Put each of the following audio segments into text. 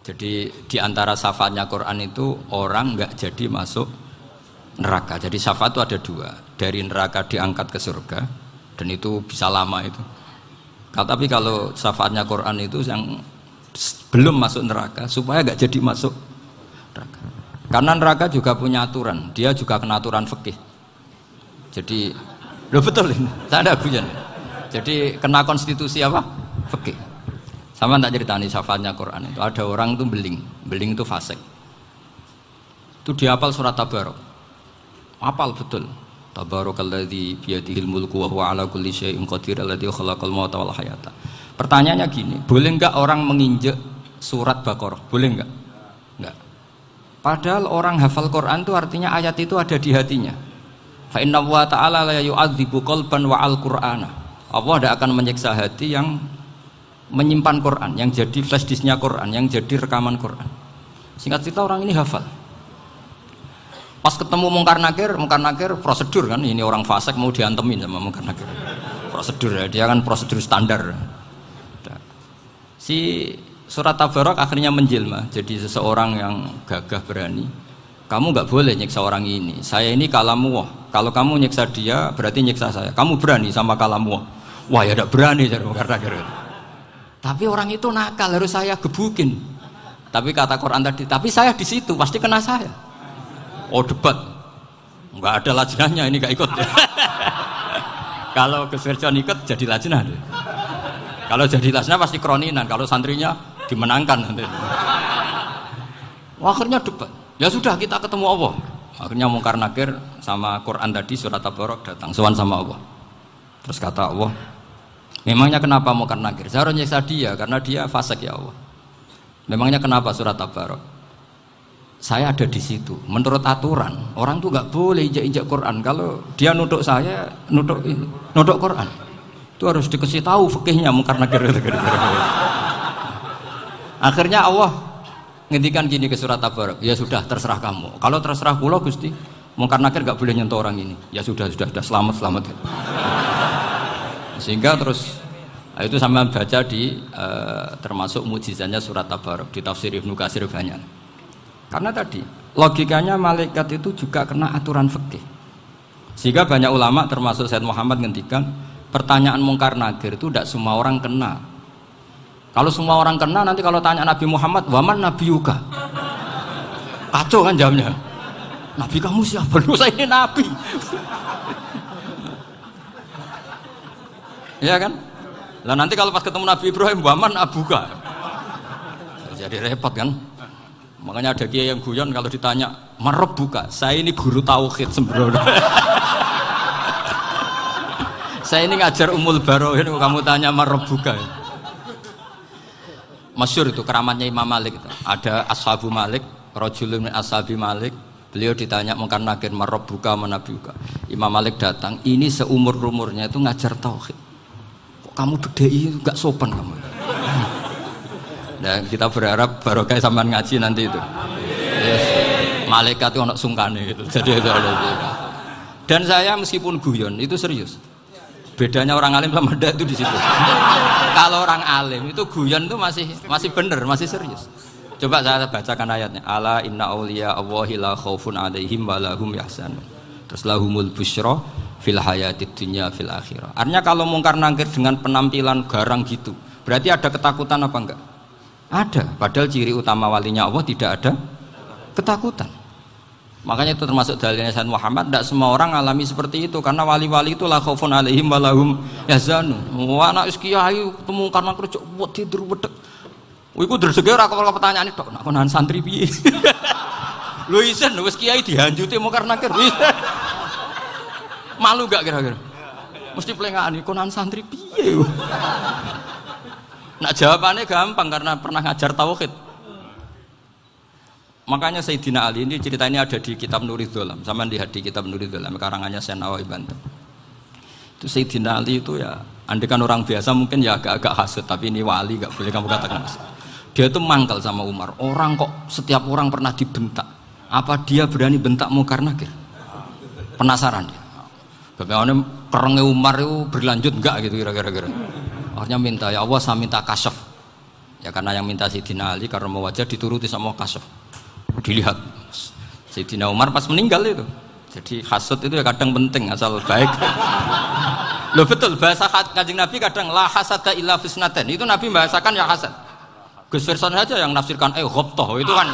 Jadi di antara syafaatnya Quran itu orang nggak jadi masuk neraka. Jadi syafaat itu ada dua, dari neraka diangkat ke surga, dan itu bisa lama itu. Tapi kalau syafaatnya Quran itu yang belum masuk neraka supaya nggak jadi masuk neraka. Karena neraka juga punya aturan, dia juga kena aturan fikih. Jadi, loh betul ini, saya ada guyon. Jadi kena konstitusi apa? Fikih. Sama tak ceritani syafaatnya Quran itu ada orang itu beling itu fasik. Itu dihafal surat Tabarok. Hafal betul. Tabarakalladzi biyadihil mulku wa huwa ala kulli syai'in qadir alladzi khalaqal mauta wal hayata. Pertanyaannya gini, boleh enggak orang menginjek surat Baqarah? Boleh enggak? Enggak. Padahal orang hafal Quran itu artinya ayat itu ada di hatinya. Fa inna wa ta'ala la yu'adzibu qalban wa al-Qur'ana. Allah tidak akan menyiksa hati yang menyimpan Quran, yang jadi flash disknya Quran, yang jadi rekaman Quran. Singkat cerita orang ini hafal. Pas ketemu Mungkar Nakir prosedur kan, ini orang fasik mau diantemin sama Mungkar Nakir. Prosedur ya, dia kan prosedur standar. Si surat Tabarok akhirnya menjelma jadi seseorang yang gagah berani. Kamu nggak boleh nyiksa orang ini. Saya ini kalamullah. Kalau kamu nyiksa dia berarti nyiksa saya. Kamu berani sama kalamullah. Wah ya tidak berani jadi Mungkar Nakir. Tapi orang itu nakal, harus saya gebukin. Tapi kata Quran tadi, tapi saya di situ pasti kena saya. Oh debat, nggak ada lajnahnya, ini nggak ikut. Kalau Gus Wirjon ikut jadi lajnah. Kalau jadi lajnah pasti kroninan. Kalau santrinya dimenangkan nanti. Akhirnya debat. Ya sudah kita ketemu Allah. Akhirnya Mungkar Nakir sama Quran tadi surat Tabarok datang, sowan sama Allah. Terus kata Allah, memangnya kenapa Mungkar Nakir? Saya harus nyiksa dia karena dia fasik ya Allah. Memangnya kenapa surat Tabarok? Saya ada di situ. Menurut aturan orang tuh nggak boleh injak-injak Quran. Kalau dia nutuk saya, nutuk Quran, itu harus dikasih tahu fikihnya Mungkar Nakir. Akhirnya Allah ngendikan gini ke surat Tabarok. Ya sudah terserah kamu. Kalau terserah kula Gusti, Mungkar Nakir nggak boleh nyentuh orang ini. Ya sudah selamat. Sehingga terus itu sama baca di termasuk mukjizatnya surat Tabarok di tafsir Ibnu Katsir banyak. Karena tadi logikanya malaikat itu juga kena aturan fikih. Sehingga banyak ulama termasuk Said Muhammad ngendikan pertanyaan Mungkar Nakir itu tidak semua orang kena. Kalau semua orang kena nanti kalau tanya Nabi Muhammad, waman nabiyuka? Kacau kan jawabnya. Nabi kamu siapa? Lu saya ini nabi. Ya kan? Lah nanti kalau pas ketemu Nabi Ibrahim, waman abuka? Jadi repot kan? Makanya ada kiai yang guyon kalau ditanya, "Marabbuka?" Saya ini guru tauhid sembrono. Saya ini ngajar Ummul Barohin, kamu tanya Marabbuka. Masyhur itu keramatnya Imam Malik itu. Ada Ashabu Malik, rajulun min ashabi Malik. Beliau ditanya Mungkar Nakir, "Marabbuka manabiuka?" Imam Malik datang, ini seumur-umurnya itu ngajar tauhid. Kok kamu bedai enggak sopan kamu? Nah, kita berharap barokah sampean ngaji nanti itu. Yes. Malaikat itu anak sungkane gitu. Jadi itu ada. Dan saya meskipun guyon itu serius. Bedanya orang alim sama ndak itu di situ. Kalau orang alim itu guyon itu masih bener, masih serius. Coba saya bacakan ayatnya. Ala inna auliya Allahi la khaufun alaihim wa lahum yahzanun. Terus lahumul busyra fil hayatid dunya fil akhirah. Artinya kalau Mungkar Nakir dengan penampilan garang gitu, berarti ada ketakutan apa enggak? Ada, padahal ciri utama walinya Allah tidak ada ketakutan. Makanya itu termasuk dalilnya Sayyid Muhammad, tidak semua orang alami seperti itu karena wali-wali itu la khaufun alaihim wa lahum yahzanun. Wah anak kiai ketemu karena kerja buat tidur wedek. Iku dreseke ora kok pertanyaan itu, nak konan santri piye? Lho isen wis kiai dihanjuti Mungkar Nakir. Malu gak kira-kira? Mesti pelengahan konan santri piye? Nah jawabannya gampang karena pernah ngajar tauhid. Makanya Sayyidina Ali ini cerita ini ada di kitab Nurul Dzolam. Sama lihat di kitab Nurul Dzolam karangannya Syekh Nawawi Banten. Itu Sayyidina Ali itu ya, andekan orang biasa mungkin ya agak-agak hasut, tapi ini wali gak boleh kamu katakan hasut. Dia itu mangkal sama Umar. Orang kok setiap orang pernah dibentak. Apa dia berani bentak Mungkar Nakir? Penasaran dia. Bagaimana perangnya Umar itu berlanjut enggak gitu kira-kira. Akhirnya minta, ya Allah saya minta kasyaf. Ya karena yang minta Sayyidina Ali karena mau wajah dituruti sama kasuf. Dilihat Sayyidina Umar pas meninggal itu. Jadi hasud itu ya kadang penting asal baik. Loh betul bahasa Kanjeng Nabi kadang la hasada illa fisnaten. Itu Nabi membahasakan ya hasad. Gus Verson saja yang nafsirkan ghobtoh itu kan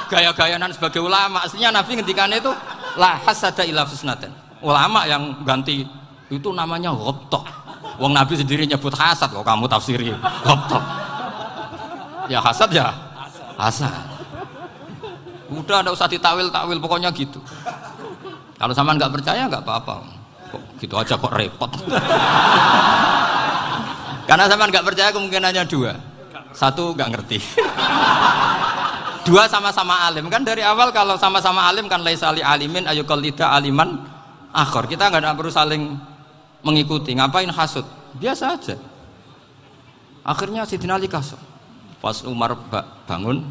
gaya-gayanan sebagai ulama. Aslinya Nabi ngendikannya itu la hasada illa fisnaten. Ulama yang ganti itu namanya ghobtoh. Wong Nabi sendiri nyebut hasad kok kamu tafsiri ghobtoh. Ya hasad ya hasad. Udah enggak usah ditawil-tawil pokoknya gitu. Kalau sampean nggak percaya nggak apa-apa. Kok gitu aja kok repot. Karena sampean nggak percaya kemungkinannya dua. Satu nggak ngerti. Dua sama-sama alim kan dari awal kalau sama-sama alim kan laisa li alimin ayuqallida aliman akhor. Kita nggak perlu saling mengikuti. Ngapain hasud? Biasa aja. Akhirnya Sayyidina Ali kasut. Pas Umar bangun,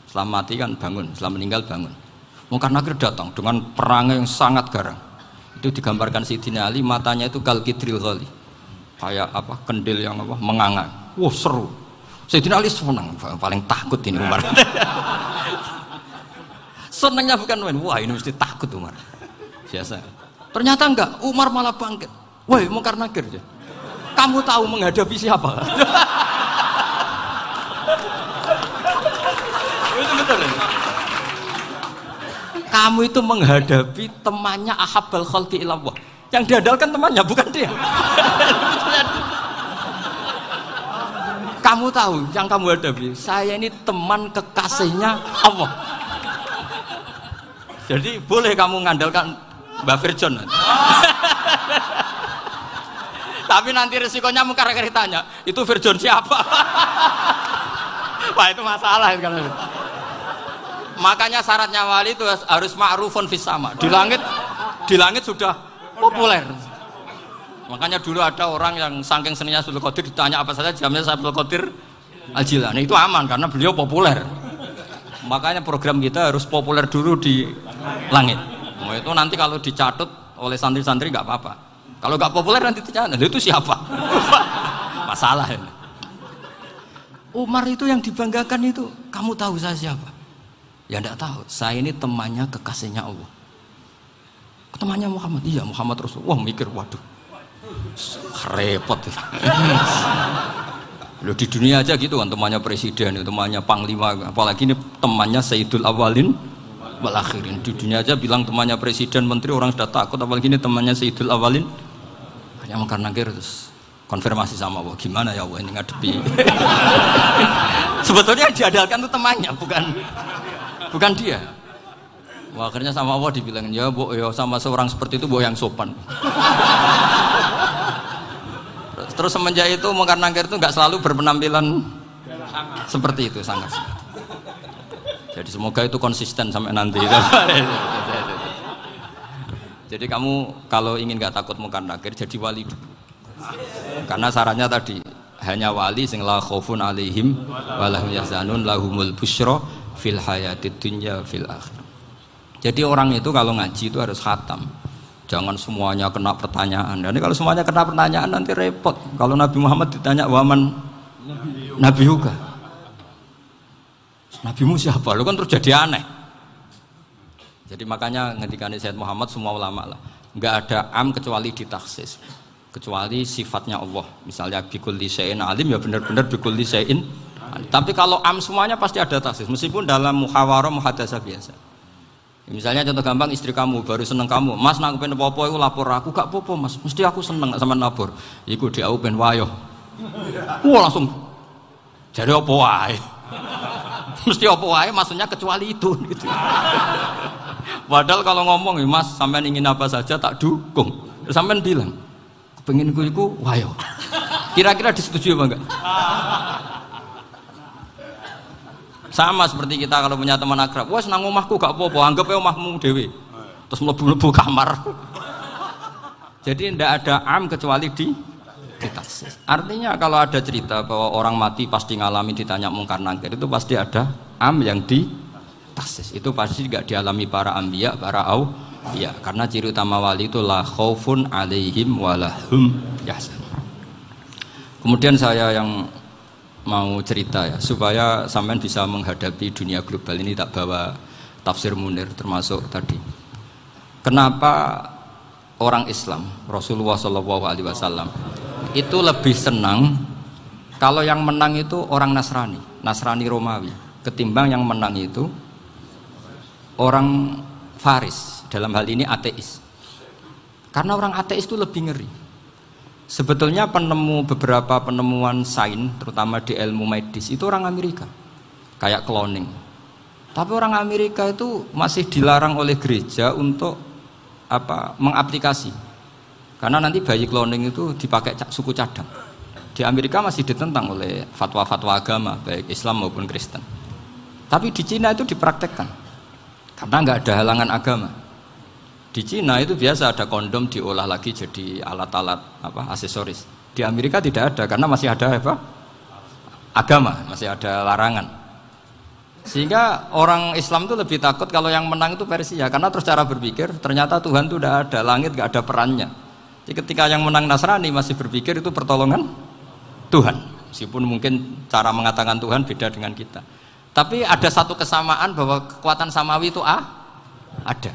setelah mati kan bangun, setelah meninggal bangun. Mungkar Nakir datang dengan perangai yang sangat garang. Itu digambarkan Sayyidina Ali matanya itu kal kidril ghali. Kayak apa? Kendil yang apa? Menganga. Wah, seru. Sayyidina Ali senang, paling takut ini Umar. Senangnya bukan main. Wah, ini mesti takut Umar. Biasa. Ternyata enggak, Umar malah bangkit. Woi, Mungkar Nakir. Kamu tahu menghadapi siapa? Itu betul ya? Kamu itu menghadapi temannya ahabbal khalqi ilallah. Yang diandalkan temannya bukan dia. Kamu tahu yang kamu hadapi, saya ini teman kekasihnya Allah. Jadi boleh kamu mengandalkan Mbak Virjon. Tapi nanti resikonya Mungkar Nakir tanya, itu Virjon siapa? Wah itu masalah kan. Makanya syaratnya wali itu harus ma'rufun fis sama. Di langit sudah populer. Makanya dulu ada orang yang saking seninya Abdul Qadir ditanya apa saja jamnya Abdul Qadir Al-Jilani itu aman karena beliau populer. Makanya program kita harus populer dulu di langit. Nah, itu nanti kalau dicatut oleh santri-santri nggak apa-apa. Kalau nggak populer nanti ditanya, itu siapa? Masalah ini. Umar itu yang dibanggakan itu, kamu tahu saya siapa? Ya enggak tahu, saya ini temannya kekasihnya Allah. Temannya Muhammad, iya Muhammad Rasulullah. Wah mikir, waduh, repot. Loh di dunia aja gitu kan, temannya presiden, temannya panglima, apalagi ini temannya Sayyidul Awalin wal Akhirin. Di dunia aja bilang temannya presiden, menteri, orang sudah takut, apalagi ini temannya Sayyidul Awalin. Hanya Mungkar Nakir terus konfirmasi sama Allah, gimana ya Allah ini ngadepi. Sebetulnya yang diandalkan itu temannya, bukan dia. Wah, akhirnya sama Allah dibilang, ya Bu, ya sama seorang seperti itu Bu yang sopan. Terus semenjak itu Mungkar Nakir itu nggak selalu berpenampilan seperti itu, sangat. Jadi semoga itu konsisten sampai nanti. Jadi kamu kalau ingin nggak takut Mungkar Nakir, jadi wali dulu. Karena syaratnya tadi hanya wali sing la khaufun alaihim wa lahum yahzanun lahumul busyra fil hayatid dunya fil akhir. Jadi orang itu kalau ngaji itu harus khatam. Jangan semuanya kena pertanyaan. Dan kalau semuanya kena pertanyaan nanti repot. Kalau Nabi Muhammad ditanya waman Nabi juga. Nabimu siapa? Lu kan terus jadi aneh. Jadi makanya ngendikane Sayyid Muhammad semua ulama lah, nggak ada am kecuali ditaksis, kecuali sifatnya Allah. Misalnya bikulli syai'in alim ya benar-benar bikulli syai'in. Tapi kalau am semuanya pasti ada taksis, meskipun dalam muhawarah muhadasah biasa. Misalnya contoh gampang, istri kamu baru seneng kamu, Mas nak pengen apa-apa itu lapor aku, gak apa-apa Mas, mesti aku seneng sama lapor. Iku di aku pengen wayo. Wah langsung jadi apa wae. Mesti apa wae maksudnya kecuali itu gitu. Padahal kalau ngomong ya Mas sampean ingin apa saja tak dukung. Terus sampean bilang kepengin iku wayo. Kira-kira disetujui apa enggak? Sama seperti kita kalau punya teman akrab, wes nang omahku gak apa-apa, anggap ya omahmu dewe. Terus mlebu-mlebu kamar. Jadi tidak ada am kecuali di taksis. Artinya kalau ada cerita bahwa orang mati pasti ngalami ditanya Mungkar Nakir, itu pasti ada am yang di taksis. Itu pasti tidak dialami para anbiya, para auliya. Karena ciri utama wali itu la khaufun alaihim walahum yahzanun. Kemudian saya yang mau cerita ya supaya sampean bisa menghadapi dunia global ini, tak bawa tafsir Munir termasuk tadi. Kenapa orang Islam Rasulullah Shallallahu Alaihi Wasallam itu lebih senang kalau yang menang itu orang Nasrani Romawi ketimbang yang menang itu orang Faris, dalam hal ini ateis. Karena orang ateis itu lebih ngeri. Sebetulnya beberapa penemuan sains, terutama di ilmu medis, itu orang Amerika, kayak cloning. Tapi orang Amerika itu masih dilarang oleh gereja untuk mengaplikasi. Karena nanti bayi cloning itu dipakai suku cadang. Di Amerika masih ditentang oleh fatwa-fatwa agama, baik Islam maupun Kristen. Tapi di Cina itu dipraktekkan, karena nggak ada halangan agama. Di Cina itu biasa ada kondom diolah lagi jadi alat-alat aksesoris. Di Amerika tidak ada karena masih ada agama, masih ada larangan. Sehingga orang Islam itu lebih takut kalau yang menang itu Persia, karena terus cara berpikir ternyata Tuhan itu tidak ada, langit nggak ada perannya. Jadi ketika yang menang Nasrani masih berpikir itu pertolongan Tuhan, meskipun mungkin cara mengatakan Tuhan beda dengan kita. Tapi ada satu kesamaan bahwa kekuatan samawi itu ada.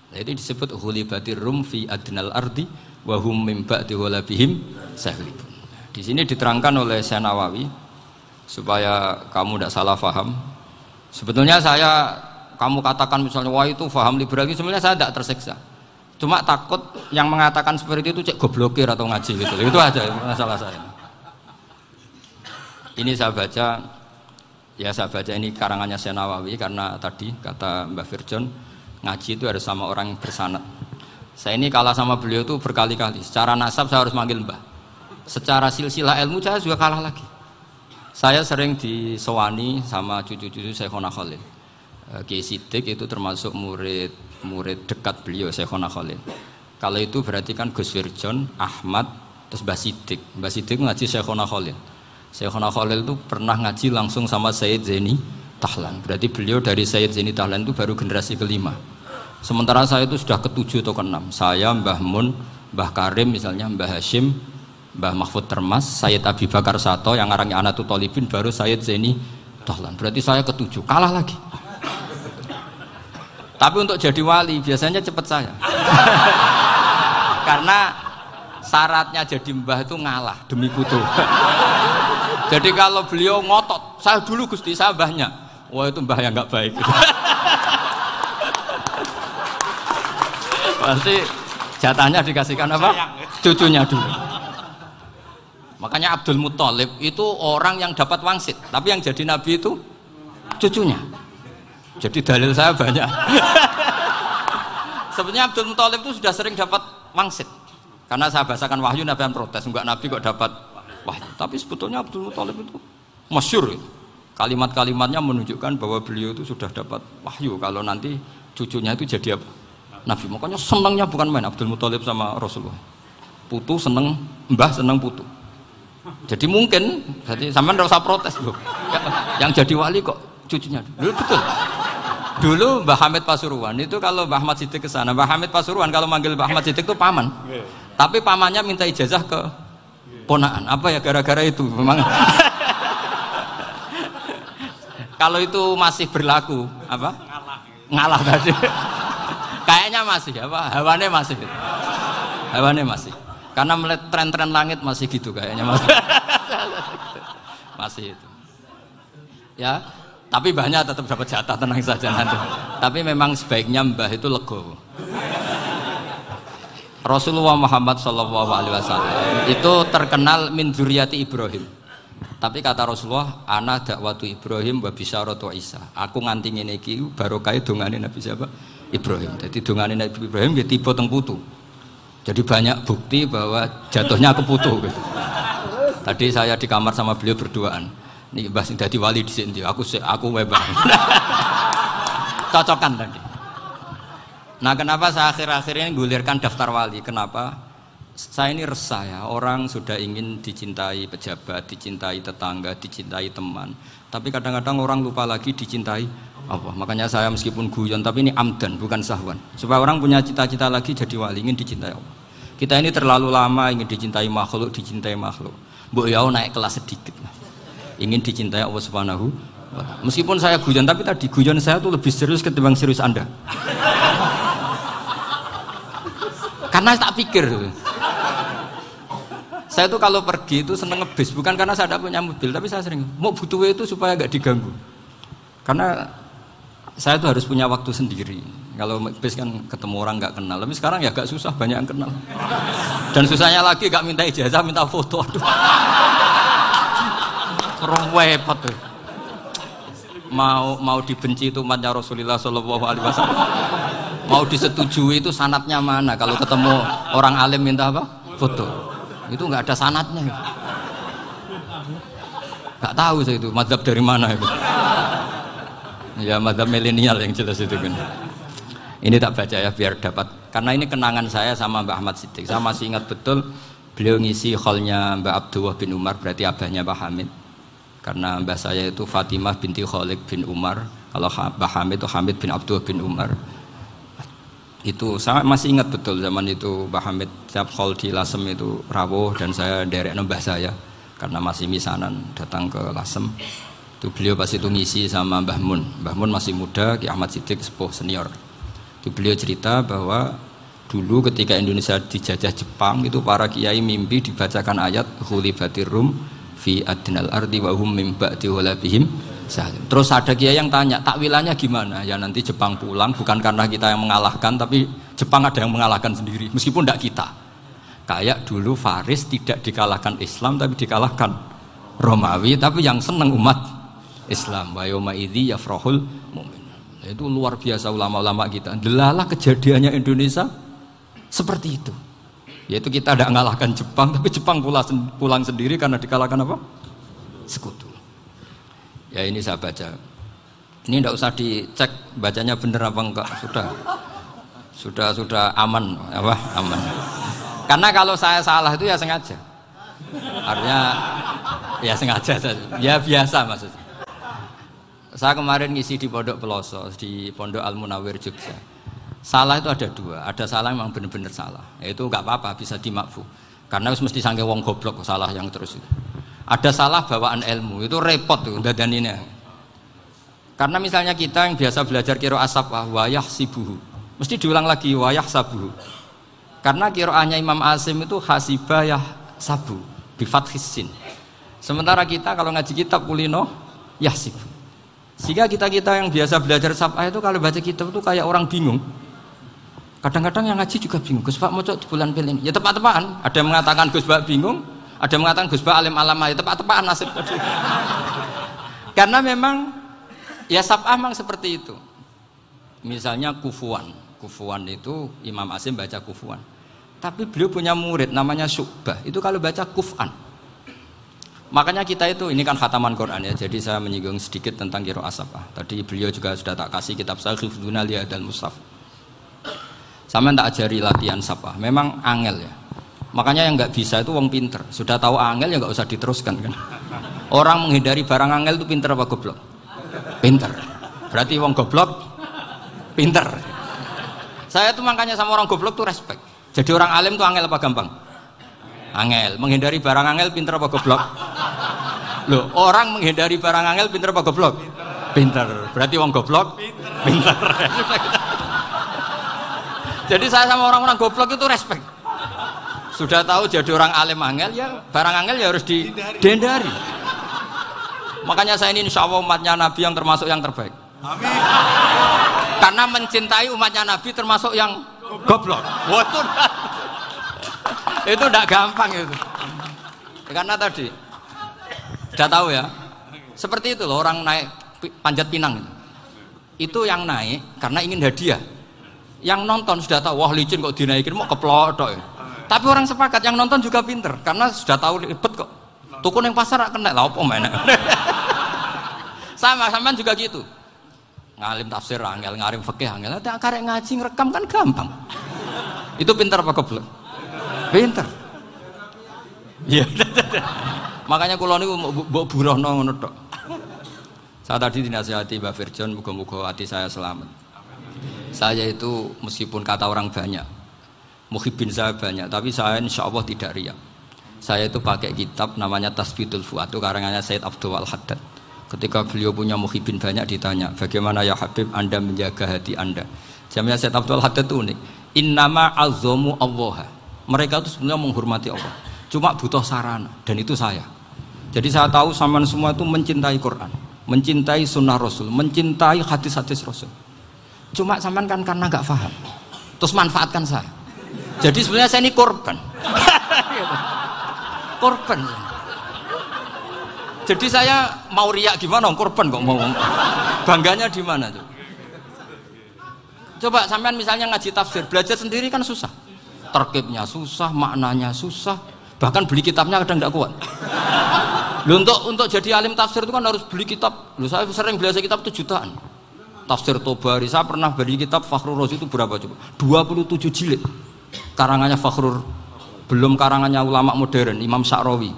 Nah, itu disebut hulibatir rum fi adnal ardi wa hum mim ba'di ghalabihim sahlibun. Di sini diterangkan oleh Syekh Nawawi supaya kamu tidak salah paham. Sebetulnya kamu katakan misalnya wah itu paham liberal, sebenarnya saya tidak tersiksa. Cuma takut yang mengatakan seperti itu cek goblokir atau ngaji gitu. Itu aja masalah saya. Ini saya baca ini karangannya Syekh Nawawi karena tadi kata Mbah Firjon ngaji itu harus sama orang yang bersanad. Saya ini kalah sama beliau itu berkali-kali. Secara nasab saya harus manggil Mbah. Secara silsilah ilmu saya juga kalah lagi. Saya sering disewani sama cucu-cucu Syekhona Khalil. Kiai Siddiq itu termasuk murid dekat beliau Syekhona Khalil. Kalau itu berarti kan Gus Firjon, Ahmad, terus Mbah Siddiq. Mbah Siddiq ngaji Syekhona Khalil. Syekhona Khalil itu pernah ngaji langsung sama Sayyid Zaini Tahlan. Berarti beliau dari Sayyid Zaini Tahlan itu baru generasi kelima. Sementara saya itu sudah ke-7 atau ke-6. Saya, Mbah Mun, Mbah Karim misalnya, Mbah Hashim, Mbah Mahfud Termas, Sayyid Abi Bakar Sato yang ngarangnya Anatul Thalibin, baru Sayyid Zaini Tahlan. Berarti saya ke-7, kalah lagi. Tapi untuk jadi wali biasanya cepat saya. Karena syaratnya jadi mbah itu ngalah demi putu. Jadi kalau beliau ngotot, saya dulu Gusti, saya mbahnya. Wah itu mbah yang nggak baik. Pasti jatahnya dikasihkan apa? Cucunya dulu. Makanya Abdul Muthalib itu orang yang dapat wangsit, tapi yang jadi nabi itu cucunya. Jadi dalil saya banyak. Sebenarnya Abdul Muthalib itu sudah sering dapat wangsit. Karena saya bahasakan wahyu, Nabi yang protes, enggak nabi kok dapat wahyu. Tapi sebetulnya Abdul Muthalib itu masyhur. Kalimat-kalimatnya menunjukkan bahwa beliau itu sudah dapat wahyu kalau nanti cucunya itu jadi apa? Nabi. Makanya senangnya bukan main Abdul Muthalib sama Rasulullah. Putu seneng, mbah seneng putu. Jadi mungkin, jadi sampean enggak usah protes loh. Yang jadi wali kok cucunya. Dulu betul. Dulu Mbah Hamid Pasuruan itu kalau Mbah Ahmad Siddiq ke sana, Mbah Hamid Pasuruan kalau manggil Mbah Ahmad Siddiq itu paman. Tapi pamannya minta ijazah ke ponaan. Apa ya gara-gara itu memang. Kalau itu masih berlaku apa? Ngalah tadi. Kayaknya masih apa? Hawane masih. Karena melihat tren-tren langit masih gitu kayaknya masih. Masih itu. Ya, tapi mbahnya tetap dapat jatah, tenang saja nanti. Tapi memang sebaiknya mbah itu legowo. Rasulullah Muhammad SAW itu terkenal min dzurriyyati Ibrahim. Tapi kata Rasulullah, ana dakwatu Ibrahim wa bisyaratu Isa. Aku nganti ngene iki barokah dongane Nabi siapa? Ibrahim. Jadi dongane Nabi Ibrahim nggih tiba teng putu. Jadi banyak bukti bahwa jatuhnya ke putu gitu. Tadi saya di kamar sama beliau berduaan. Nih Mbah sing dadi wali di sini, aku webang. Cocokan tadi. Nah, kenapa saya akhir-akhir ini gulirkan daftar wali? Kenapa? Saya ini resah ya, orang sudah ingin dicintai pejabat, dicintai tetangga, dicintai teman. Tapi kadang-kadang orang lupa lagi dicintai Allah. Makanya saya meskipun guyon, tapi ini amdan, bukan sahwan. Supaya orang punya cita-cita lagi jadi wali, ingin dicintai Allah. Kita ini terlalu lama ingin dicintai makhluk. Mbok ya naik kelas sedikit lah. ingin dicintai Allah Subhanahu wa Ta'ala. Meskipun saya guyon, tapi tadi guyon saya tuh lebih serius ketimbang serius Anda. Karena tak pikir. Saya tuh kalau pergi itu seneng ngebis, bukan karena saya tidak punya mobil, tapi saya sering mau butuh itu supaya nggak diganggu. Karena saya tuh harus punya waktu sendiri. Kalau bis kan ketemu orang nggak kenal, tapi sekarang ya agak susah, banyak yang kenal. Dan susahnya lagi nggak minta ijazah, minta foto. Aduh, repot tuh. Mau dibenci itu umatnya Rasulullah Shallallahu Alaihi Wasallam. Mau disetujui itu sanatnya mana? Kalau ketemu orang alim minta apa? Foto. Itu nggak ada sanatnya. Nggak tahu saya itu mazhab dari mana itu. Ya mazhab milenial yang jelas itu kan. Ini tak baca ya biar dapat, karena ini kenangan saya sama Mbak Ahmad Siddiq. Saya masih ingat betul beliau ngisi kholnya Mbak Abdullah bin Umar, berarti abahnya Mbak Hamid. Karena mbah saya itu Fatimah binti Khalid bin Umar, kalau Mbak Hamid itu Hamid bin Abdullah bin Umar. Itu saya masih ingat betul zaman itu Mbak Hamid setiap khol di Lasem itu rawuh dan saya derek mbah saya karena masih misanan datang ke Lasem. Itu beliau pas itu ngisi sama Mbah Mun. Mbah Mun masih muda, Ki Ahmad Siddiq sepuh senior. Itu beliau cerita bahwa dulu ketika Indonesia dijajah Jepang itu para kiai mimpi dibacakan ayat ghulibatir rum fi adnal ardi wa hum mim ba'di ghalabihim salim. Terus ada kiai yang tanya, takwilannya gimana? Ya nanti Jepang pulang bukan karena kita yang mengalahkan, tapi Jepang ada yang mengalahkan sendiri meskipun tidak kita. Kayak dulu Faris tidak dikalahkan Islam tapi dikalahkan Romawi, tapi yang senang umat Islam. Wa yauma idzi yafrahul mu'min. Itu luar biasa ulama-ulama kita. Delalah kejadiannya Indonesia seperti itu. Yaitu kita tidak mengalahkan Jepang, tapi Jepang pulang sendiri karena dikalahkan apa? Sekutu. Ya ini saya baca. Ini tidak usah dicek bacanya benar apa enggak. Sudah aman, apa? Aman. Karena kalau saya salah itu ya sengaja. Artinya ya sengaja saja. Ya biasa maksudnya. Saya kemarin ngisi di Pondok Peloso, di Pondok Al Munawir Jogja. Salah itu ada dua, ada salah memang benar-benar salah. Itu nggak apa-apa, bisa dimakfu. Karena mesti sangke wong goblok salah yang terus itu. Ada salah bawaan ilmu, itu repot tuh dadaninnya. Karena misalnya kita yang biasa belajar qiraah sabah wayah sibuhu, mesti diulang lagi wayah sabuhu. Karena qiraahnya Imam Asim itu hasibah yah sabu, bifathis sin. Sementara kita kalau ngaji kitab kulino yahsibu. Sehingga kita yang biasa belajar sabah itu kalau baca kitab itu kayak orang bingung. Kadang-kadang yang ngaji juga bingung. Gus Pak mau di bulan pilih. Ya tepat-tepatan. Ada yang mengatakan Gus Pak bingung, ada yang mengatakan Gus Pak alim alama. Ya tepat-tepatan nasib. Karena memang ya sabah memang seperti itu. Misalnya kufuan. Kufuan itu Imam Asim baca kufuan. Tapi beliau punya murid namanya Syu'bah. Itu kalau baca kuf'an. Makanya kita itu, ini kan khataman Quran ya, jadi saya menyinggung sedikit tentang qiraah sabah. Tadi beliau juga sudah tak kasih kitab saya Hifdzuna Liya dan Mushaf. Sama tak ajari latihan sabah, memang angel ya. Makanya yang nggak bisa itu wong pinter. Sudah tahu angel ya nggak usah diteruskan kan. Orang menghindari barang angel itu pinter apa goblok? Pinter. Berarti wong goblok pinter. Saya tuh makanya sama orang goblok tuh respect. Jadi orang alim tuh angel apa gampang? Angel. Menghindari barang angel pinter apa goblok? Loh, orang menghindari barang angel pinter apa goblok? Pinter. Berarti wong goblok pinter. Jadi saya sama orang-orang goblok itu respect. Sudah tahu jadi orang alim angel ya barang angel ya harus dihindari. Makanya saya ini insya Allah umatnya Nabi yang termasuk yang terbaik. Amin. Karena mencintai umatnya Nabi termasuk yang goblok. Waduh. Itu tidak gampang itu. Karena tadi sudah tahu ya. Seperti itu loh orang naik Panjat Pinang itu yang naik karena ingin hadiah. Yang nonton sudah tahu wah licin kok dinaikin mau keplodok. Tapi orang sepakat yang nonton juga pinter karena sudah tahu ribet kok. Tukun yang pasar kena lah apa mana. Sama juga gitu. Ngalim tafsir angel, ngalim fikih angel. Tak karek ngaji ngerekam kan gampang. Itu pinter apa goblok? Pinter. Iya. Makanya kula niku mbok burohno ngono tok. Saya tadi dinasihati Mbak Firjon, muga-muga hati saya selamat. Saya itu meskipun kata orang banyak, muhibbin saya banyak, tapi saya insya Allah tidak riya. Saya itu pakai kitab namanya Tasbitul Fuad, itu karangannya Said Abdul Al-Haddad. Ketika beliau punya muhibin banyak ditanya, bagaimana ya Habib Anda menjaga hati Anda? Jamnya Said Abdul Haddad itu unik. Innama azzamu Allah. Mereka itu sebenarnya menghormati Allah. Cuma butuh sarana, dan itu saya. Jadi saya tahu sampean semua itu mencintai Quran, mencintai sunnah Rasul, mencintai hadis-hadis Rasul. Cuma sampean kan karena nggak paham, terus manfaatkan saya. Jadi sebenarnya saya ini korban. Korban. Jadi saya mau riak gimana? Korban kok mau. Bangganya di mana tuh? Coba sampean misalnya ngaji tafsir, belajar sendiri kan susah. Terkibnya susah, maknanya susah. Bahkan beli kitabnya kadang tidak kuat. Loh, untuk jadi alim tafsir itu kan harus beli kitab. Loh, saya sering belajar kitab itu jutaan. Tafsir Tobari, saya pernah beli kitab Fakhrur Razi itu berapa coba? 27 jilid. Karangannya Fakhrur, belum karangannya ulama modern, Imam Sa'rawi.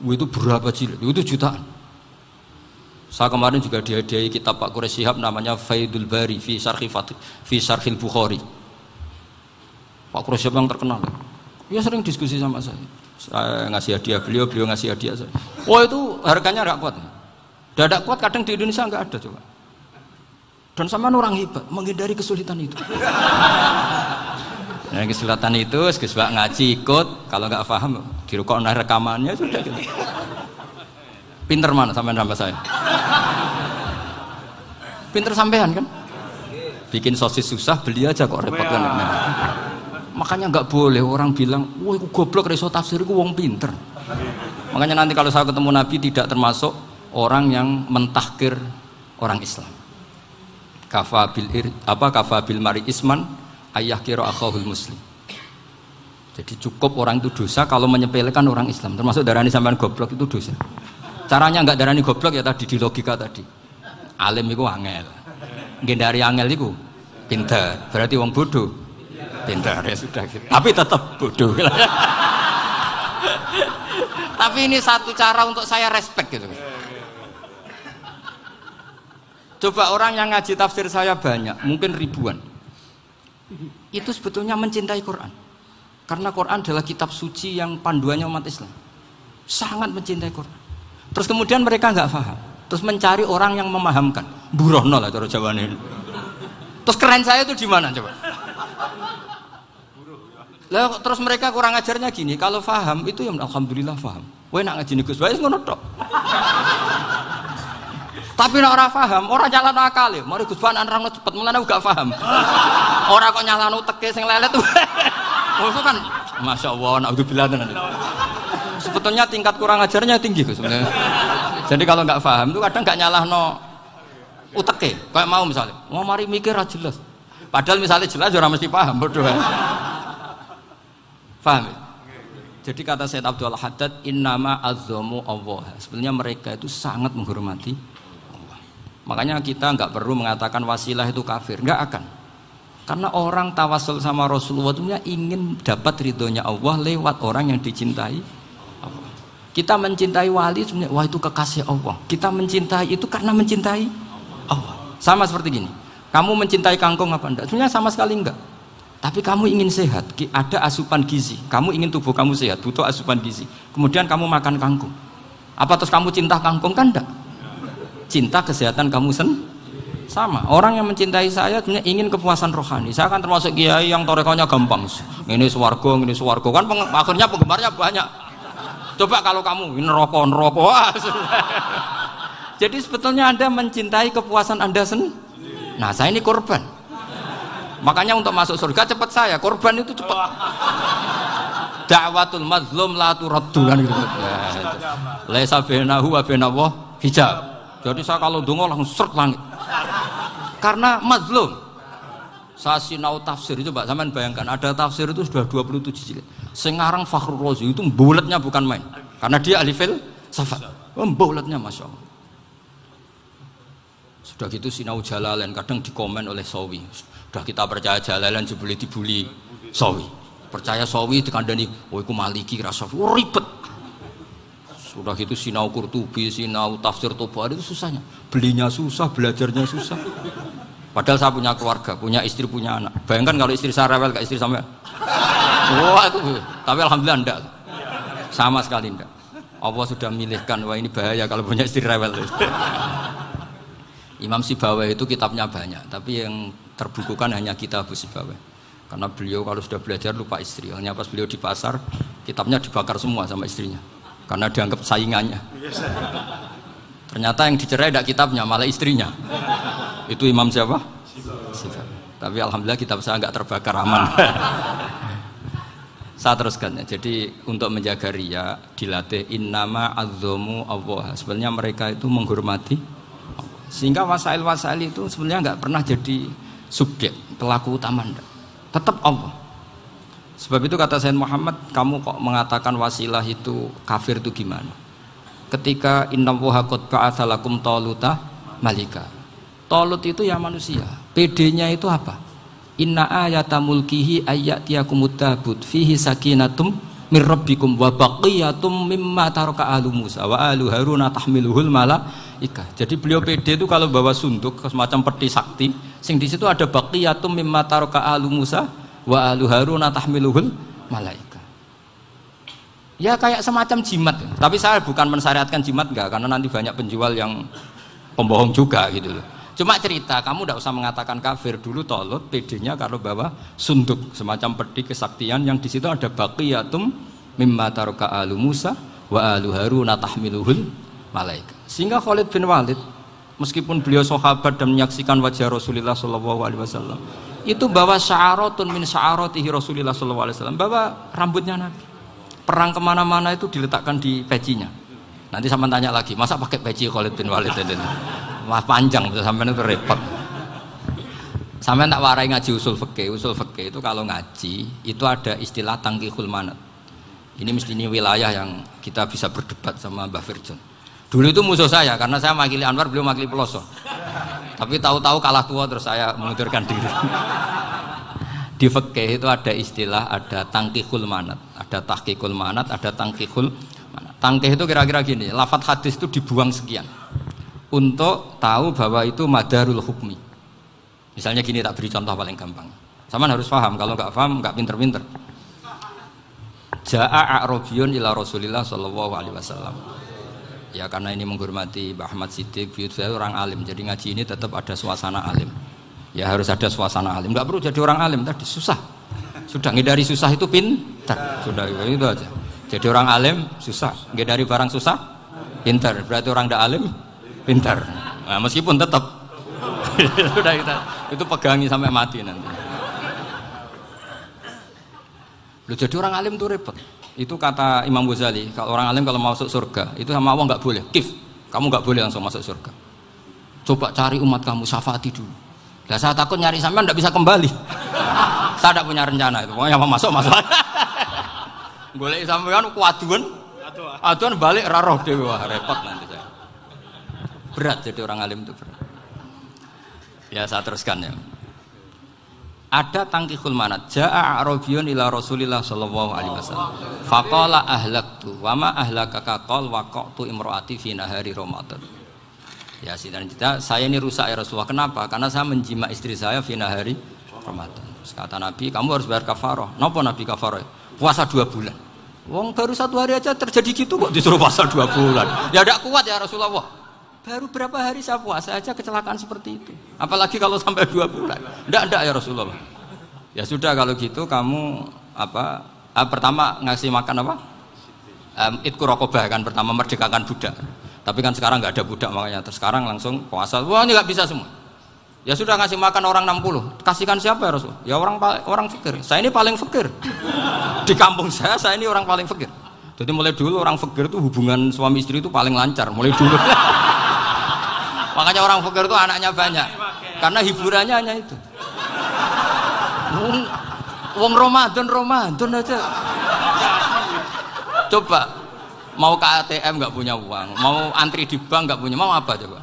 Itu berapa jilid? Itu jutaan. Saya kemarin juga dihadiahi kitab Pak Quraish Shihab namanya Faidul Bari fi Syarhil Bukhari. Pak Quraish Shihab yang terkenal. Dia sering diskusi sama saya. Saya ngasih hadiah beliau, beliau ngasih hadiah saya. Oh itu harganya nggak kuat. Dadak kuat kadang di Indonesia nggak ada coba. Dan sama orang hebat menghindari kesulitan itu. Nah, kesulitan itu, sebab ngaji ikut, kalau nggak paham dirukokno rekamannya sudah gitu. Pinter mana sampean sama saya? Pinter sampean kan? Bikin sosis susah, beli aja kok repot kan. Nah, makanya nggak boleh orang bilang, wah aku goblok reso tafsir, aku wong pinter. Makanya nanti kalau saya ketemu Nabi tidak termasuk orang yang mentahkir orang Islam. Kafabil mari isman ayah kira akhahul muslim. Jadi cukup orang itu dosa kalau menyepelekan orang Islam, termasuk darani sampean goblok itu dosa. Caranya enggak darani goblok ya tadi di logika tadi. Alim itu angel. Ngendari angel itu pinter. Berarti wong bodoh. Pinter ya sudah gitu. Tapi tetap bodoh. Tapi ini satu cara untuk saya respect gitu. Coba orang yang ngaji tafsir saya banyak, mungkin ribuan. Itu sebetulnya mencintai Quran. Karena Quran adalah kitab suci yang panduannya umat Islam. Sangat mencintai Quran. Terus kemudian mereka nggak paham. Terus mencari orang yang memahamkan. Burohno lah cara Jawane. Terus keren saya itu di mana coba? Lah terus mereka kurang ajarnya gini, kalau paham itu ya alhamdulillah paham. Kowe nak ngaji Gus Bae ngono tok. Tapi nek ora paham, ora nyalano akale. Mari Gus Bae nerangno cepet, mulane gak paham. Ora kok nyalano teke sing lelet tuh. Oh itu kan Masya Allah, naudzubillah tenan. Sebetulnya tingkat kurang ajarnya tinggi Gus sebenarnya. Jadi kalau nggak paham itu kadang nggak nyalahno uteke. Kayak mau misalnya, mau mari mikir aja jelas. Padahal misalnya jelas ora mesti paham, bodoh. Paham? Jadi kata Said Abdul Haddad, innama azzamu Allah. Sebenarnya mereka itu sangat menghormati Allah. Makanya kita nggak perlu mengatakan wasilah itu kafir, nggak akan. Karena orang tawasul sama Rasulullah itu ingin dapat ridhonya Allah lewat orang yang dicintai Allah. Kita mencintai wali sebenarnya, wah itu kekasih Allah. Kita mencintai itu karena mencintai Allah. Sama seperti gini, kamu mencintai kangkung apa enggak? Sebenarnya sama sekali enggak. Tapi kamu ingin sehat, ada asupan gizi. Kamu ingin tubuh kamu sehat, butuh asupan gizi. Kemudian kamu makan kangkung. Apa terus kamu cinta kangkung? Kan enggak. Cinta kesehatan kamu sama. Orang yang mencintai saya sebenarnya ingin kepuasan rohani. Saya kan termasuk kiai yang torekonya gampang. Ini swarga, kan akhirnya penggemarnya banyak. Coba kalau kamu ini neraka. Jadi sebetulnya Anda mencintai kepuasan Anda sendiri. Nah, saya ini korban. Makanya untuk masuk surga cepat saya, korban itu cepat. Da'watul mazlum la turaddu kan gitu. Laisa bainahu wa bainallah hijab. Jadi saya kalau dongo langsung seret langit. Karena mazlum. Saya sinau tafsir itu Pak, sampean bayangkan ada tafsir itu sudah 27 jilid. Sekarang Fakhrur Razi itu bulatnya bukan main. Karena dia ahli filsafat. Bulatnya Masya Allah. Sudah gitu sinau Jalalain kadang dikomen oleh Sawi. Sudah kita percaya Jalalain boleh dibully Sawi. Percaya Sawi dikandani, oh iku Maliki rasa ribet. Sudah gitu sinau Qurtubi, sinau tafsir Tobari itu susahnya. Belinya susah, belajarnya susah. Padahal saya punya keluarga, punya istri, punya anak. Bayangkan kalau istri saya rewel, gak istri sampai. Wah itu, tapi alhamdulillah enggak. Sama sekali enggak. Allah sudah milihkan, wah ini bahaya kalau punya istri rewel. Imam Sibawai itu kitabnya banyak, tapi yang terbukukan hanya kitab Sibawai. Karena beliau kalau sudah belajar lupa istri. Hanya pas beliau di pasar, kitabnya dibakar semua sama istrinya. Karena dianggap saingannya. Ternyata yang dicerai tidak kitabnya, malah istrinya. Itu Imam siapa? Sibawai. Tapi alhamdulillah kitab saya nggak terbakar, aman. Saya teruskan ya. Jadi untuk menjaga riya dilatih innama azzamu Allah. Sebenarnya mereka itu menghormati Allah. Sehingga wasail-wasail itu sebenarnya nggak pernah jadi subjek pelaku utama, enggak. Tetap Allah. Sebab itu kata Sayyid Muhammad, kamu kok mengatakan wasilah itu kafir itu gimana? Ketika innallaha qad ba'atsa lakum taluta malika. Talut itu ya manusia. PD-nya itu apa? Inna ayata mulkihi ayyatiyakumut tabut fihi sakinatum mir rabbikum wa baqiyatum mimma taraka alu Musa wa alu Haruna tahmiluhul malaika. Jadi beliau PD itu kalau bawa sunduk semacam peti sakti, sing di situ ada baqiyatum mimma taraka alu Musa wa alu Haruna tahmiluhul malaika. Ya kayak semacam jimat. Tapi saya bukan mensyariatkan jimat enggak, karena nanti banyak penjual yang pembohong juga gitu loh. Cuma cerita, kamu tidak usah mengatakan kafir. Dulu Talut PD-nya kalau bawa sunduk semacam peti kesaktian yang di situ ada baqiyatum mimma taraka alu Musa wa alu Haruna tahmiluhul malaika. Sehingga Khalid bin Walid meskipun beliau sahabat dan menyaksikan wajah Rasulullah SAW, itu bawa sya'aratun min sya'aratihi Rasulullah SAW, bawa rambutnya Nabi. Perang kemana-mana itu diletakkan di pecinya. Nanti sama tanya lagi, masa pakai peci Khalid bin Walid ini? Wah panjang, sampai itu repot. Sampai tak warai ngaji usul fikih. Usul fikih itu kalau ngaji itu ada istilah tangkihul manat. Ini mesti ini wilayah yang kita bisa berdebat sama Mbah Firjon. Dulu itu musuh saya karena saya makili Anwar, beliau makili Peloso. Tapi tahu-tahu kalah tua terus saya mengundurkan diri. Di fikih itu ada istilah, ada tangkihul manat, ada tahqiqul manat, ada tangkihul manat. Tangkih itu kira-kira gini, lafadz hadis itu dibuang sekian untuk tahu bahwa itu madarul hukmi. Misalnya gini, tak beri contoh paling gampang. Sama harus paham, kalau nggak paham nggak pinter-pinter. Ja'a a'rabiyun ila Rasulillah sallallahu alaihi wasallam. Ya karena ini menghormati Mbah Ahmad Siddiq, saya orang alim, jadi ngaji ini tetap ada suasana alim. Ya harus ada suasana alim. Nggak perlu jadi orang alim tadi susah. Sudah ngindari susah itu pintar. Sudah itu aja. Jadi orang alim susah, ngindari barang susah pintar. Berarti orang tidak alim pintar. Nah, meskipun tetap sudah itu pegangi sampai mati nanti. Loh, jadi orang alim itu repot. Itu kata Imam Ghazali, kalau orang alim kalau mau masuk surga itu sama Allah nggak boleh. Kif, kamu nggak boleh langsung masuk surga. Coba cari umat kamu, syafaati dulu. Nah, saya takut nyari sampean nggak bisa kembali. Saya tidak punya rencana itu. Pokoknya mau masuk. Golek sampean kuaduan. Aduan balik raroh dewe, repot nanti saya. Berat jadi orang alim itu berat. Ya saya teruskan ya. Ada tangkihul manat. Ja'a a'rabiyun ila Rasulillah sallallahu alaihi wasallam. Faqala ahlaktu wa ma ahlakaka qal waqa'tu imraati fi nahari Ramadan. Ya sidang kita, saya ini rusak ya Rasulullah. Kenapa? Karena saya menjima istri saya fi nahari Ramadan. Terus kata Nabi, kamu harus bayar kafarah. Napa Nabi kafarah? Puasa 2 bulan. Wong baru 1 hari aja terjadi gitu kok disuruh puasa 2 bulan. Ya tidak kuat ya Rasulullah. Baru berapa hari saya puasa aja kecelakaan seperti itu. Apalagi kalau sampai 2 bulan. Tidak ya Rasulullah. Ya sudah kalau gitu kamu pertama ngasih makan apa? Itqu raqabah kan, pertama merdekakan budak. Tapi kan sekarang nggak ada budak makanya terus sekarang langsung puasa. Wah ini nggak bisa semua. Ya sudah ngasih makan orang 60. Kasihkan siapa ya Rasul? Ya orang fakir. Saya ini paling fakir. Di kampung saya ini orang paling fakir. Jadi mulai dulu orang fakir itu hubungan suami istri itu paling lancar mulai dulu. Makanya orang fakir itu anaknya banyak. Karena hiburannya hanya itu. Wong Ramadan aja. Coba mau ke ATM nggak punya uang, mau antri di bank nggak punya, mau apa coba?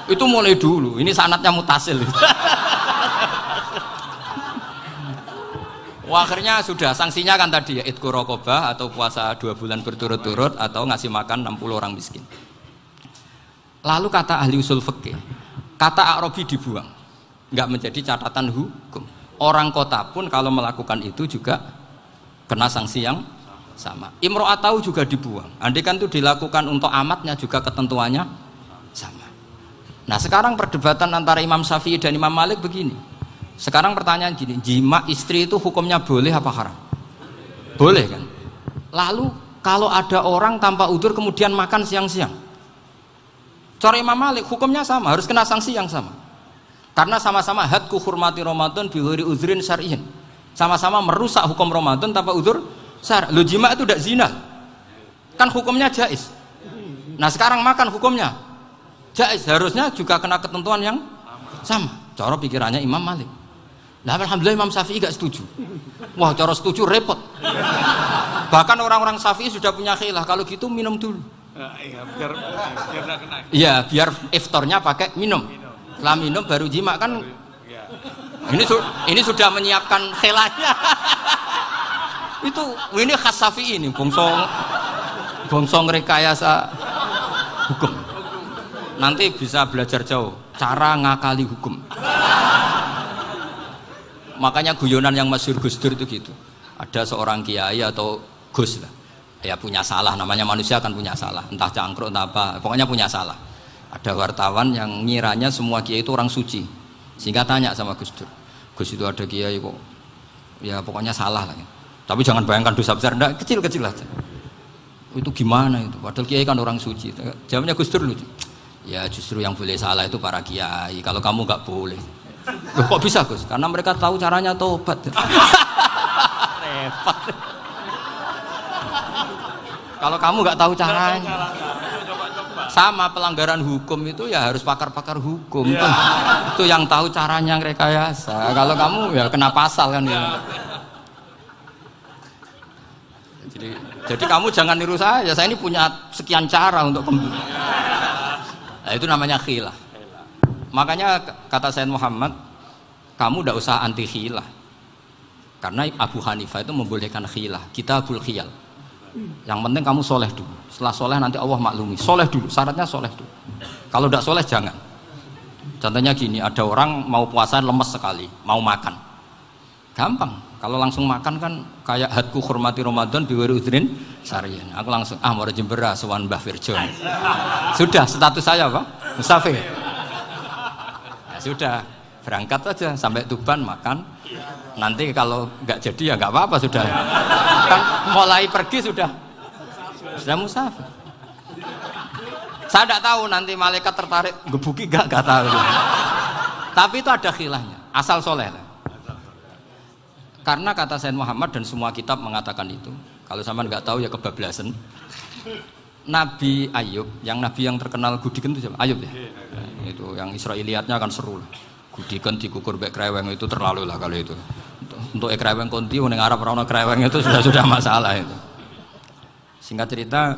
Itu mulai dulu. Ini sanatnya mutasil. Wah, akhirnya sudah sanksinya kan tadi ya itqu raqabah atau puasa 2 bulan berturut-turut atau ngasih makan 60 orang miskin. Lalu kata ahli usul fikih, kata a'rabi dibuang, nggak menjadi catatan hukum. Orang kota pun kalau melakukan itu juga kena sanksi yang sama. Imro'atahu juga dibuang. Andai kan itu dilakukan untuk amatnya juga ketentuannya sama. Nah sekarang perdebatan antara Imam Syafi'i dan Imam Malik begini. Sekarang pertanyaan gini, jima istri itu hukumnya boleh apa haram? Boleh kan? Lalu kalau ada orang tanpa udzur kemudian makan siang-siang, cara Imam Malik hukumnya sama, harus kena sanksi yang sama. Karena sama-sama hadku hurmati Ramadan bi ghairi udzrin syar'iyyin. Sama-sama merusak hukum Ramadan tanpa udzur syar'. Lo jima itu tidak zina. Kan hukumnya jaiz. Nah, sekarang makan hukumnya jaiz, harusnya juga kena ketentuan yang sama. Cara pikirannya Imam Malik. Nah, alhamdulillah Imam Syafi'i gak setuju. Wah, cara setuju repot. Bahkan orang-orang Syafi'i sudah punya khilaf, kalau gitu minum dulu. Iya, biar gak kena. Iya, biar iftarnya pakai minum. Setelah minum baru jima kan. Ini sudah menyiapkan khilafnya. Ini khas Syafi'i ini, bongsong rekayasa hukum. Nanti bisa belajar jauh cara ngakali hukum. Makanya guyonan yang masyhur Gus Dur itu gitu. Ada seorang kiai atau Gus lah, ya punya salah, namanya manusia kan punya salah, entah cangkruk entah apa, pokoknya punya salah. Ada wartawan yang ngiranya semua kiai itu orang suci, sehingga tanya sama Gus Dur, Gus itu ada kiai kok, ya pokoknya salah lah. Tapi jangan bayangkan dosa besar, enggak, kecil-kecil aja. Itu gimana itu? Padahal kiai kan orang suci. Jawabnya Gus Dur lucu. Ya justru yang boleh salah itu para kiai, kalau kamu nggak boleh. Loh, kok bisa Gus? Karena mereka tahu caranya tobat. Repot. Kalau kamu nggak tahu caranya, sama pelanggaran hukum itu ya harus pakar-pakar hukum. Ya. Itu yang tahu caranya rekayasa. Kalau kamu ya kena pasal kan ya. Jadi kamu jangan niru saya. Saya ini punya sekian cara untuk nah, itu namanya khilah. Makanya kata Sayyid Muhammad, kamu tidak usah anti khilah. Karena Abu Hanifah itu membolehkan khilah, kitabul khiyal. Yang penting kamu soleh dulu. Setelah soleh nanti Allah maklumi. Soleh dulu, syaratnya soleh dulu. Kalau tidak soleh jangan. Contohnya gini, ada orang mau puasa lemes sekali, mau makan. Gampang. Kalau langsung makan kan kayak hadku hormati Ramadan biwiri udrin syar'iyyin. Aku langsung mau jembera sowan Mbah Firjon. Sudah status saya Pak, musafir. Ya sudah, berangkat aja sampai Tuban makan. Nanti kalau nggak jadi ya nggak apa-apa sudah. Kan mulai pergi sudah musafir. Saya tidak tahu nanti malaikat tertarik gebuki nggak tahu. Tapi itu ada khilafnya, asal soleh. Karena kata Sayyid Muhammad dan semua kitab mengatakan itu. Kalau sama nggak tahu ya kebablasan. Nabi Ayub, nabi yang terkenal Gudiken itu siapa? Ayub ya. Nah, itu yang Israiliyatnya akan seru lah. Gudiken dikukur bek kreweng itu terlalu lah kalau itu. Untuk kreweng konti ning Arab ora ono kreweng itu sudah masalah itu. Singkat cerita,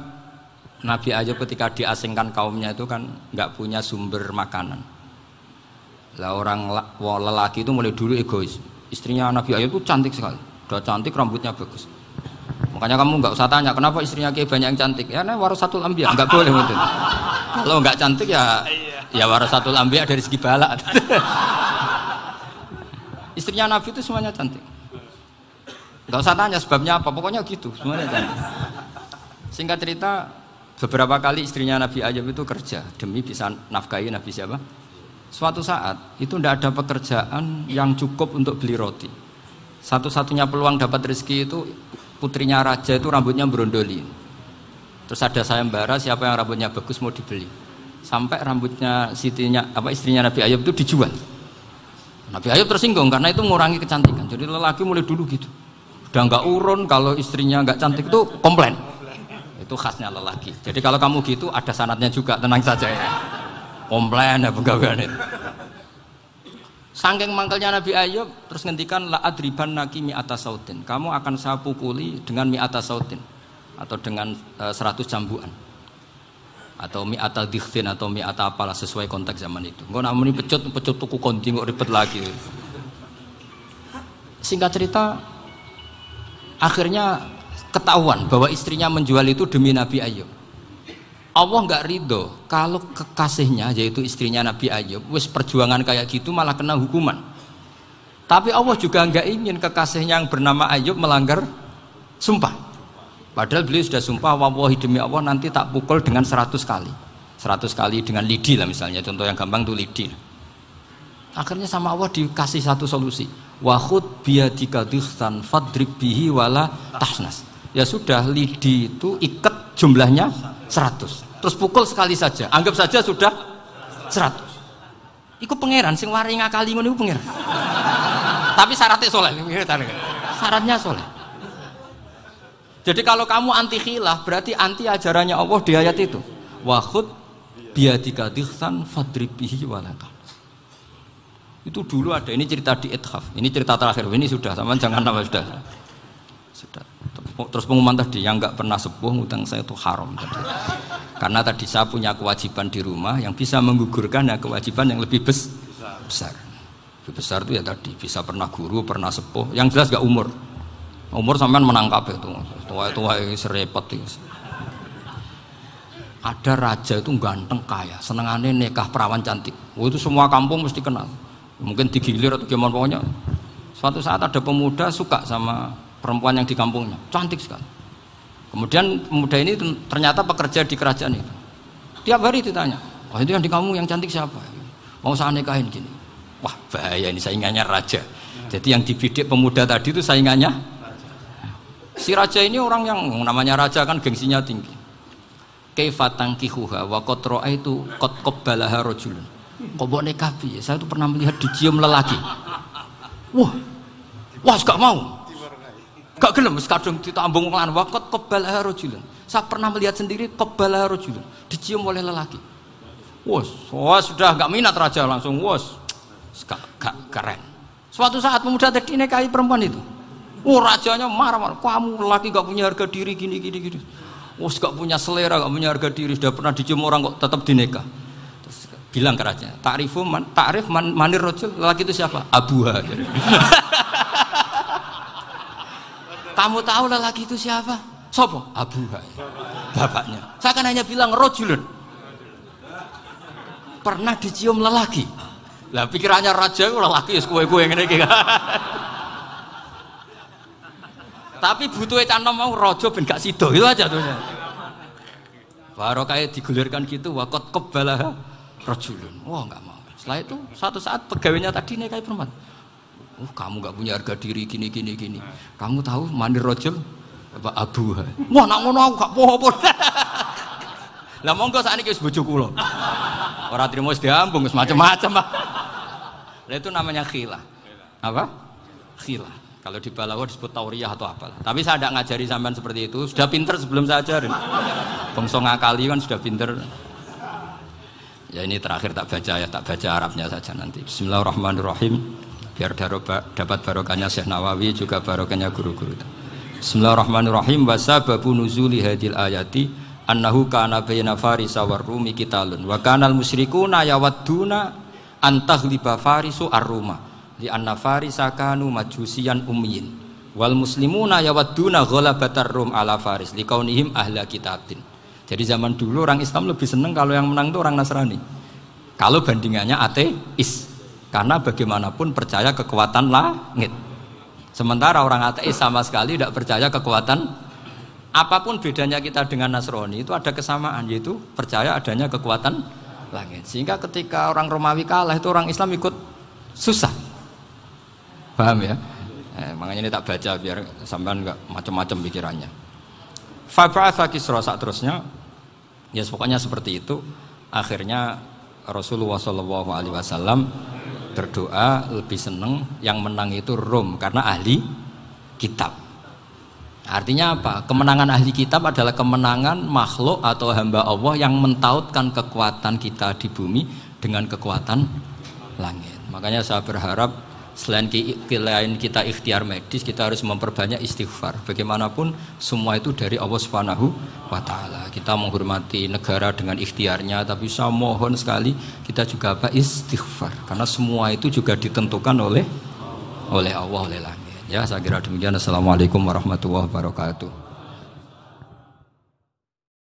Nabi Ayub ketika diasingkan kaumnya itu kan nggak punya sumber makanan. Lah orang lelaki itu mulai dulu egois. Istrinya Nabi Ayub itu cantik sekali, udah cantik, rambutnya bagus. Makanya kamu nggak usah tanya kenapa istrinya kayak banyak yang cantik. Ya, nah warasatul anbiya, nggak boleh gitu. Kalau nggak cantik ya warasatul anbiya dari segi balak. Istrinya Nabi itu semuanya cantik. Nggak usah tanya sebabnya apa, pokoknya gitu, semuanya cantik. Singkat cerita, beberapa kali istrinya Nabi Ayub itu kerja demi bisa nafkahi Nabi siapa? Suatu saat itu tidak ada pekerjaan yang cukup untuk beli roti. Satu-satunya peluang dapat rezeki itu putrinya raja itu rambutnya berondoli. Terus ada sayembara siapa yang rambutnya bagus mau dibeli. Sampai rambutnya istrinya Nabi Ayub itu dijual. Nabi Ayub tersinggung karena itu mengurangi kecantikan. Jadi lelaki mulai dulu gitu. Udah nggak urun kalau istrinya nggak cantik itu komplain. Itu khasnya lelaki. Jadi kalau kamu gitu ada sanadnya juga, tenang saja ya. Komplain ya pegawaian itu. Saking mangkelnya Nabi Ayub terus ngendikan la adriban naki mi'ata sautin. Kamu akan saya pukuli dengan mi'ata sautin atau dengan 100 cambukan. Atau mi'ata dikhtin atau mi'ata apalah sesuai konteks zaman itu. Engko nak muni pecut tuku konti kok ribet lagi. Singkat cerita akhirnya ketahuan bahwa istrinya menjual itu demi Nabi Ayub. Allah nggak ridho kalau kekasihnya yaitu istrinya Nabi Ayub wis perjuangan kayak gitu malah kena hukuman. Tapi Allah juga nggak ingin kekasihnya yang bernama Ayub melanggar sumpah. Padahal beliau sudah sumpah, wallahi demi Allah nanti tak pukul dengan 100 kali. 100 kali dengan lidi lah misalnya, contoh yang gampang tuh lidi. Akhirnya sama Allah dikasih satu solusi. Wa khud biyadika dikhtan fadrib bihi wala tahnas. Ya sudah, lidi itu ikat jumlahnya 100. Terus pukul sekali saja. Anggap saja sudah 100. Iku pangeran sing wari ngakali ngono iku pangeran. Tapi syaratnya soleh. Syaratnya soleh. Jadi kalau kamu anti khilaf berarti anti ajarannya Allah di ayat itu. Wa khud biyadika dikhtan fadrib bihi wala tahnas. Itu dulu ada, ini cerita di Ithaf, ini cerita terakhir, ini sudah, sama jangan nama sudah. Terus pengumuman tadi, yang nggak pernah sepuh ngutang saya itu haram tadi. Karena tadi saya punya kewajiban di rumah yang bisa menggugurkan ya kewajiban yang lebih besar. Lebih besar itu ya tadi, bisa pernah guru, pernah sepuh, yang jelas nggak umur. Umur sampean menangkap itu, tua serepot itu. Ada raja itu ganteng kaya, senengannya nikah perawan cantik. Oh, itu semua kampung mesti kenal. Mungkin digilir atau gimana pokoknya. Suatu saat ada pemuda suka sama perempuan yang di kampungnya, cantik sekali. Kemudian pemuda ini ternyata pekerja di kerajaan itu. Tiap hari ditanya, wah itu yang di kamu yang cantik siapa? Mau saya nikahin gini. Wah bahaya ini, saingannya raja. Jadi yang dibidik pemuda tadi itu saingannya. Si raja ini orang yang namanya raja kan gengsinya tinggi. Kaifatang kihuha wa qad ra'aitu qad qabbalaha rajulun. Kok bawa nikah piye? Saya tuh pernah melihat dicium lelaki. Wah, gak mau. Gak gelem kadung ditambung lan waqat qabbalaha rajulun. Saya pernah melihat sendiri qabbalaha rajulun, dicium oleh lelaki. Wah, sudah gak minat raja langsung gak keren. Suatu saat pemuda tadi nikahi perempuan itu. Rajanya marah-marah. Kamu lelaki gak punya harga diri gini. Gak punya selera, gak punya harga diri, sudah pernah dicium orang kok tetap dinikah. Bilang ke raja, ta'rif manir rajul, lelaki itu siapa? Abuha. Kamu tahu lelaki itu siapa? Sopo? Abuha. Bapaknya. Saya kan hanya bilang rajulun. Pernah dicium lelaki. Lah pikirannya raja itu lelaki ya kue-kue ngene iki. Tapi butuhnya canom mau raja ben gak sida itu aja tuh. Baru kayak digulirkan gitu waqat qabbalah rajulun. Wah nggak mau. Setelah itu suatu saat pegawainya tadi nikahi perempuan. Kamu nggak punya harga diri gini. Kamu tahu mandir rajul apa abuha. Wah nak ngono aku gak apa-apa. Lah monggo sakniki wis bojo kula. Ora trimo wis diambung wis macam-macam, Pak. Lah itu namanya khilah. Apa? Khilah. Kalau di Balawa disebut tauriyah atau apalah. Tapi saya tidak ngajari sampean seperti itu. Sudah pinter sebelum saya ajarin. Bangsa ngakali kan sudah pinter. Ya ini terakhir tak baca Arabnya saja nanti. Bismillahirrahmanirrahim. Biar dapat barokahnya Syekh Nawawi juga barokahnya guru-guru. Bismillahirrahmanirrahim. Wasababu nuzuli hadil ayati annahu kana baina farisa war rumi qitalun wa kanal musyrikuna yawadduna antaghliba farisu ar-ruma li anna farisa kanu majusiyan ummiyin wal muslimuna yawadduna ghalabatar rum ala faris liqaunihim ahla kitabin. Jadi zaman dulu orang Islam lebih senang kalau yang menang itu orang Nasrani. Kalau bandingannya ateis. Karena bagaimanapun percaya kekuatan langit. Sementara orang ateis sama sekali tidak percaya kekuatan. Apapun bedanya kita dengan Nasrani itu ada kesamaan, yaitu percaya adanya kekuatan langit. Sehingga ketika orang Romawi kalah itu orang Islam ikut susah. Paham ya? Makanya ini tak baca biar sampean enggak macam-macam pikirannya. Fab'atha Kisra saat terusnya, ya pokoknya seperti itu. Akhirnya Rasulullah SAW berdoa lebih senang yang menang itu Rom karena ahli kitab. Artinya apa? Kemenangan ahli kitab adalah kemenangan makhluk atau hamba Allah yang mentautkan kekuatan kita di bumi dengan kekuatan langit. Makanya saya berharap selain kita ikhtiar medis, kita harus memperbanyak istighfar. Bagaimanapun semua itu dari Allah Subhanahu wa Ta'ala. Kita menghormati negara dengan ikhtiarnya, tapi saya mohon sekali kita juga istighfar, karena semua itu juga ditentukan oleh Allah, oleh langit. Ya, saya kira demikian. Assalamualaikum warahmatullahi wabarakatuh.